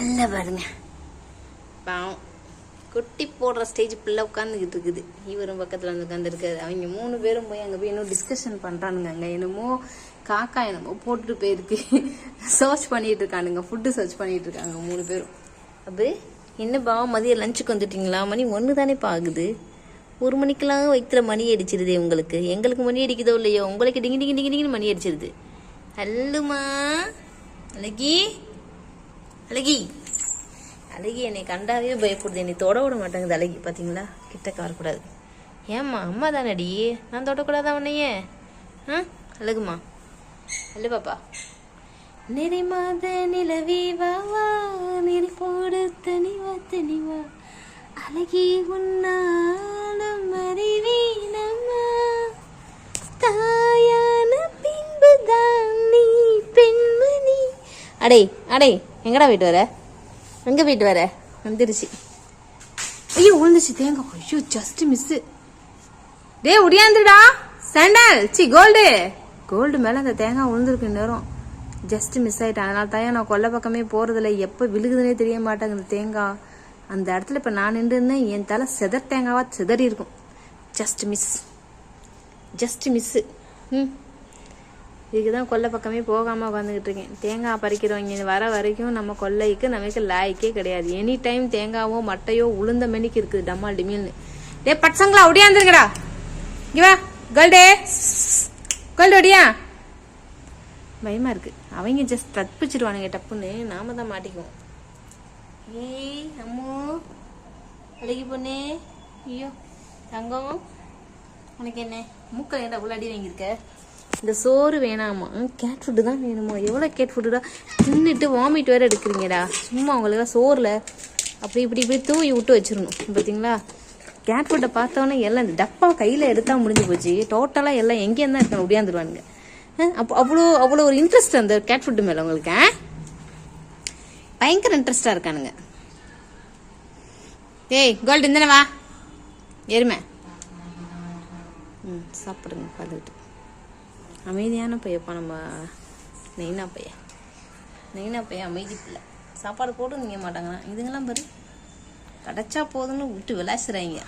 நல்லா பாருங்க. பாவம் குட்டி போடுற ஸ்டேஜ் பிள்ளை உட்காந்துக்கிட்டு இருக்குது. இவரும் பக்கத்தில் வந்து உட்காந்துருக்காரு. அவங்க 3 பேரும் போய் அங்கே போய் இன்னும் டிஸ்கஷன் பண்ணுறானுங்க. அங்கே என்னமோ காக்கா என்னமோ போட்டுட்டு போயிருக்கு. சர்ச் பண்ணிட்டு இருக்கானுங்க, ஃபுட்டு சர்ச் பண்ணிட்டு இருக்காங்க 3 பேரும். அப்போ என்ன பாவம், மதியம் லஞ்சுக்கு வந்துட்டீங்களா? மணி 1 தானே ஆகுது. 1 மணிக்கெல்லாம் வைக்கிற மணி அடிச்சிருதே உங்களுக்கு. எங்களுக்கு மணி அடிக்குதோ இல்லையோ, உங்களுக்கு டிங்கி டிங்கி டிங்கி டிங்கின்னு மணி அடிச்சிருது. அல்லுமா அழகி, அழகி அழகி என்னை கண்டாவே பயப்படுது. என்னை தொட விட மாட்டேங்குது அழகி. பார்த்தீங்களா, கிட்டக்க வரக்கூடாது. ஏம்மா அம்மா தானடி, நான் தொடக்கூடாதா உன்னையே? அழகுமா, அல்ல பாப்பா. நிறை மாத நிலவி வா, நிறை போடு தனிவா தனிவா, அழகி உன்னாலும் அறிவீனம்மா, தாயான பின்புதான் நீ பெண்மணி. அடே அடே, எங்கடா போயிட்டு வர? எங்கே போயிட்டு வர? வந்துருச்சு. ஐயோ விழுந்துச்சு தேங்காய். ஐயோ ஜஸ்ட் மிஸ்ஸு. டே உடியாந்துடா சாண்டல். கோல்டு மேலே அந்த தேங்காய் விழுந்துருக்கு. நேரம் ஜஸ்ட் மிஸ் ஆகிட்டேன். அதனால தான் நான் கொல்லை பக்கமே போகிறதில்ல. எப்போ விழுகுதுன்னே தெரிய மாட்டேங்குது தேங்காய். அந்த இடத்துல இப்போ நான் நின்றுருந்தேன், என் தலை தேங்காவா சிதறி இருக்கும். Just miss. இதுக்கு தான் கொல்லை பக்கமே போகாமல் உட்காந்துக்கிட்டு இருக்கேன். தேங்காய் பறிக்கிறவங்க வர வரைக்கும் நம்ம கொல்லைக்கு நமக்கு லாய்க்கே கிடையாது. எனி டைம் தேங்காவோ மட்டையோ உளுந்த மெனிக்கு இருக்குது டம்மால் டிமில்னு. டே பட்சங்களா ஒடியாந்துருங்கடா. இவா கோல்டு ஒடியா. பயமாக இருக்குது. அவங்க ஜஸ்ட் தப்பிச்சிடுவானுங்க டப்புன்னு. நாம தான் மாட்டிக்குவோம். ஏய் அம்மோ அழகி பொண்ணே. ஐயோ தங்கம், உனக்கு என்ன மூக்கல் ஏன்டா அவ்வளோ அடி வாங்கியிருக்க? இந்த சோறு வேணாமா, கேட் ஃபுட்டு தான் வேணுமா? எவ்வளோ கேட் ஃபுட்டுடா தின்னுட்டு வாமிட் வேறு எடுக்கிறீங்கடா. சும்மா அவங்களுக்கு சோறில் அப்படி இப்படி தூவி விட்டு வச்சிடணும். பார்த்தீங்களா, கேட் ஃபுட்டை பார்த்தோன்னே எல்லாம் இந்த டப்பா கையில் எடுத்தால் முடிஞ்சு போச்சு. டோட்டலாக எல்லாம் எங்கேயும் தான் இருக்காங்க, ஒடியாந்துருவானுங்க. அப்போ அவ்வளோ ஒரு இன்ட்ரெஸ்ட் அந்த கேட் ஃபுட்டு மேலே உங்களுக்கு. பயங்கர இன்ட்ரெஸ்டாக இருக்கானுங்க. ஏய் கோல்டு இந்தனவா எருமை. சாப்பிடுங்க பார்த்துக்கிட்டு. அமைதியான பையப்பா நம்ம நெய்னா பையன் அமைதி பிள்ளை. சாப்பாடு போட்டு நீங்க மாட்டாங்கண்ணா. இதுங்கெல்லாம் பாரு கிடைச்சா போதுன்னு விட்டு விளாசுறாங்க.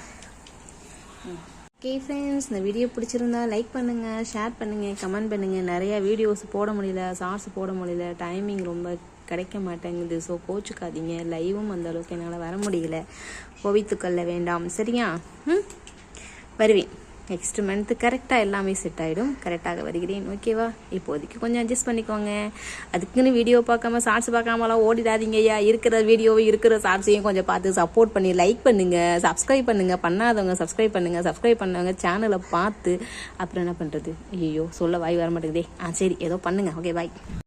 ஓகே ஃப்ரெண்ட்ஸ், இந்த வீடியோ பிடிச்சிருந்தா லைக் பண்ணுங்கள், ஷேர் பண்ணுங்கள், கமெண்ட் பண்ணுங்கள். நிறையா வீடியோஸ் போட முடியல, ஷார்ட்ஸ் போட முடியல, டைமிங் ரொம்ப கிடைக்க மாட்டேங்குது. ஸோ கோச்சுக்காதீங்க. லைவும் அந்த அளவுக்கு என்னால் வர முடியல. கோவித்துக்கொள்ள வேண்டாம், சரியா? வருவேன். நெக்ஸ்ட் மந்த்து கரெக்டாக எல்லாமே செட் ஆகிடும். கரெக்டாக வருகிறேன், ஓகேவா? இப்போதைக்கு கொஞ்சம் அட்ஜஸ்ட் பண்ணிக்கோங்க. அதுக்குன்னு வீடியோ பார்க்காம ஷார்ட்ஸ் பார்க்காமலாம் ஓடிடாதீங்க ஐயா. இருக்கிற வீடியோவை இருக்கிற ஷார்ட்ஸையும் கொஞ்சம் பார்த்து சப்போர்ட் பண்ணி லைக் பண்ணுங்கள், சப்ஸ்கிரைப் பண்ணுங்கள். பண்ணாதவங்க சப்ஸ்கிரைப் பண்ணுங்கள். சப்ஸ்கிரைப் பண்ணவங்க சேனலை பார்த்து அப்புறம் என்ன பண்ணுறது? ஐயோ சொல்ல வாய் வர மாட்டேங்குதே. சரி ஏதோ பண்ணுங்கள். Okay bye.